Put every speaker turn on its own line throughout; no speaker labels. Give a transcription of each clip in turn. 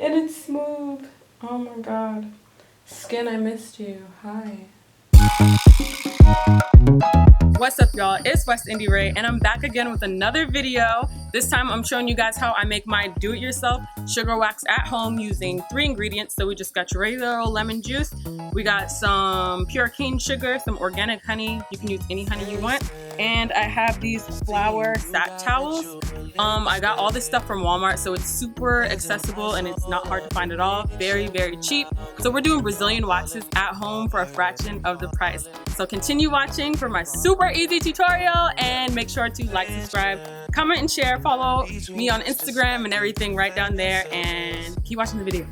And it's smooth. Oh my god. Skin, I missed you. Hi. What's up, y'all? It's West Indie Ray, and I'm back again with another video. This time I'm showing you guys how I make my do-it-yourself sugar wax at home using 3 ingredients. So we just got your regular old lemon juice, we got some pure cane sugar, some organic honey, you can use any honey you want, and I have these flour sack towels. I got all this stuff from Walmart, so it's super accessible and it's not hard to find at all. Very, very cheap. So we're doing Brazilian waxes at home for a fraction of the price. So continue watching for my super easy tutorial, and make sure to like, subscribe, comment, and share. Follow me on Instagram and everything right down there, and keep watching the video.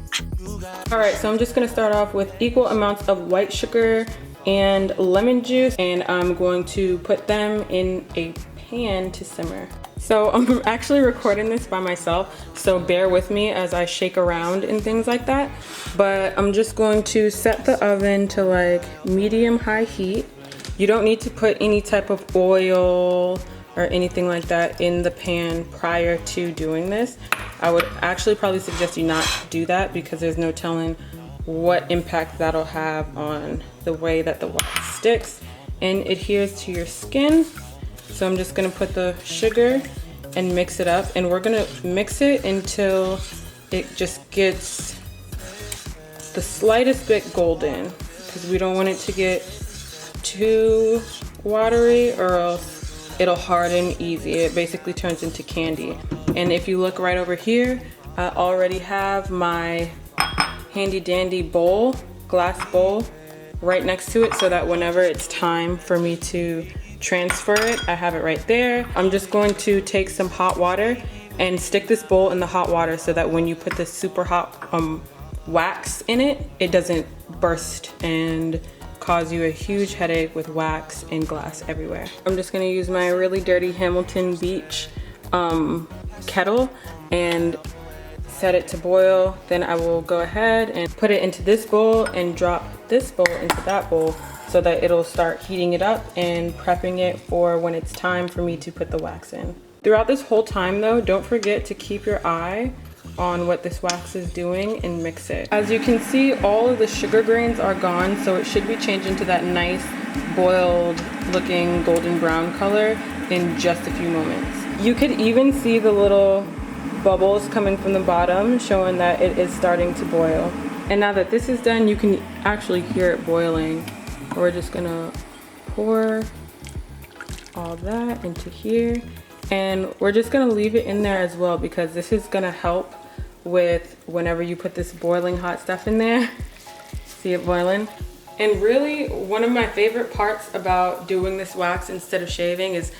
Alright, so I'm just going to start off with equal amounts of white sugar and lemon juice, and I'm going to put them in a pan to simmer. So I'm actually recording this by myself, so bear with me as I shake around and things like that. But I'm just going to set the oven to like medium-high heat. You don't need to put any type of oil or anything like that in the pan prior to doing this. I would actually probably suggest you not do that because there's no telling what impact that'll have on the way that the wax sticks and adheres to your skin. So I'm just gonna put the sugar and mix it up, and we're gonna mix it until it just gets the slightest bit golden, because we don't want it to get too watery or else it'll harden easy. It basically turns into candy. And if you look right over here, I already have my handy dandy bowl, glass bowl, right next to it, so that whenever it's time for me to transfer it, I have it right there. I'm just going to take some hot water and stick this bowl in the hot water so that when you put this super hot wax in it, it doesn't burst and cause you a huge headache with wax and glass everywhere. I'm just gonna use my really dirty Hamilton Beach kettle and set it to boil. Then I will go ahead and put it into this bowl and drop this bowl into that bowl so that it'll start heating it up and prepping it for when it's time for me to put the wax in. Throughout this whole time though, don't forget to keep your eye on what this wax is doing and mix it. As you can see, all of the sugar grains are gone, so it should be changing to that nice boiled looking golden brown color in just a few moments. You could even see the little bubbles coming from the bottom showing that it is starting to boil. And now that this is done, you can actually hear it boiling. We're just gonna pour all that into here, and we're just gonna leave it in there as well because this is gonna help with whenever you put this boiling hot stuff in there. See it boiling? And really, one of my favorite parts about doing this wax instead of shaving is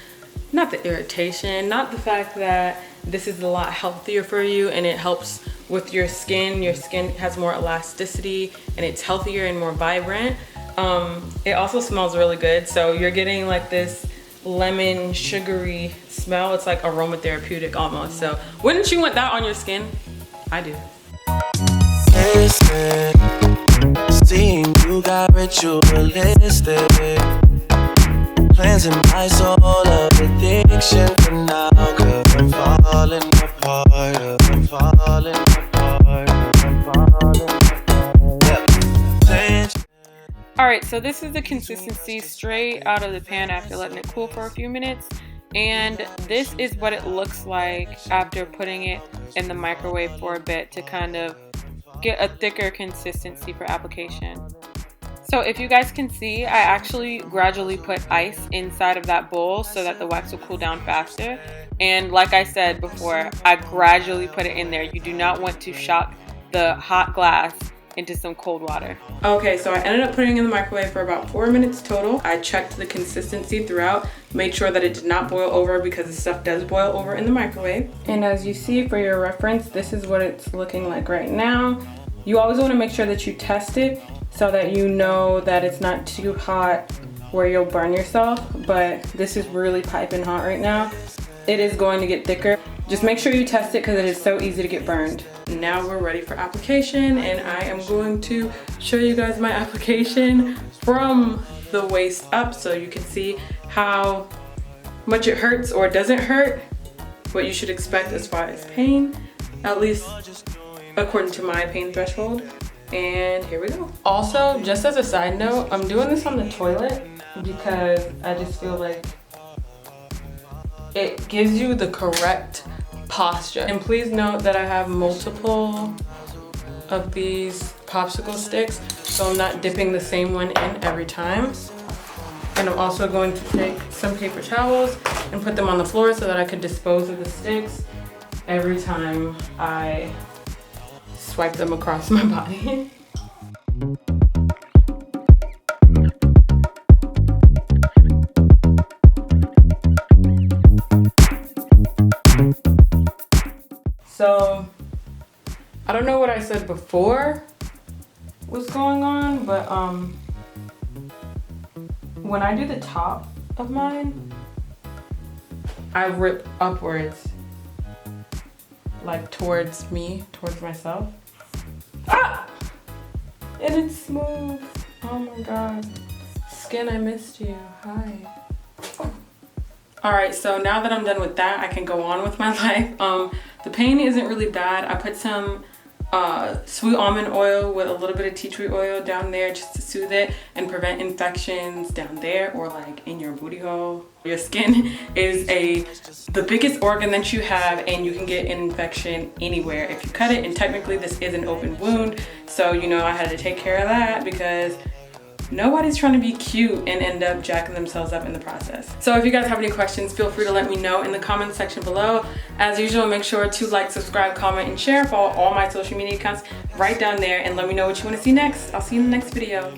not the irritation, not the fact that this is a lot healthier for you and it helps with your skin. Your skin has more elasticity and it's healthier and more vibrant. It also smells really good, so you're getting like this lemon sugary smell. It's like aromatherapeutic almost. So wouldn't you want that on your skin? I do. Seeing you got ritualistic plans in my soul of addiction for now, 'cause I'm falling apart, I'm falling apart, I'm falling apart. Alright, so this is the consistency straight out of the pan after letting it cool for a few minutes. And this is what it looks like after putting it in the microwave for a bit to kind of get a thicker consistency for application. So if you guys can see, I actually gradually put ice inside of that bowl so that the wax will cool down faster. And like I said before, I gradually put it in there. You do not want to shock the hot glass into some cold water. Okay, so I ended up putting it in the microwave for about 4 minutes total. I checked the consistency throughout, made sure that it did not boil over because the stuff does boil over in the microwave. And as you see, for your reference, this is what it's looking like right now. You always want to make sure that you test it so that you know that it's not too hot where you'll burn yourself, but this is really piping hot right now. It is going to get thicker. Just make sure you test it because it is so easy to get burned. Now we're ready for application, and I am going to show you guys my application from the waist up so you can see how much it hurts or doesn't hurt, what you should expect as far as pain, at least according to my pain threshold. And here we go. Also, just as a side note, I'm doing this on the toilet because I just feel like it gives you the correct posture. And please note that I have multiple of these popsicle sticks, so I'm not dipping the same one in every time. And I'm also going to take some paper towels and put them on the floor so that I could dispose of the sticks every time I swipe them across my body. So, I don't know what I said before was going on, but when I do the top of mine, I rip upwards, like towards me, towards myself. Ah! And it's smooth. Oh my god. Skin, I missed you. Hi. Alright, so now that I'm done with that, I can go on with my life. The pain isn't really bad. I put some sweet almond oil with a little bit of tea tree oil down there just to soothe it and prevent infections down there or like in your booty hole. Your skin is the biggest organ that you have, and you can get an infection anywhere if you cut it, and technically this is an open wound, so you know I had to take care of that because nobody's trying to be cute and end up jacking themselves up in the process. So if you guys have any questions, feel free to let me know in the comment section below. As usual, make sure to like, subscribe, comment, and share. Follow all my social media accounts right down there and let me know what you want to see next. I'll see you in the next video.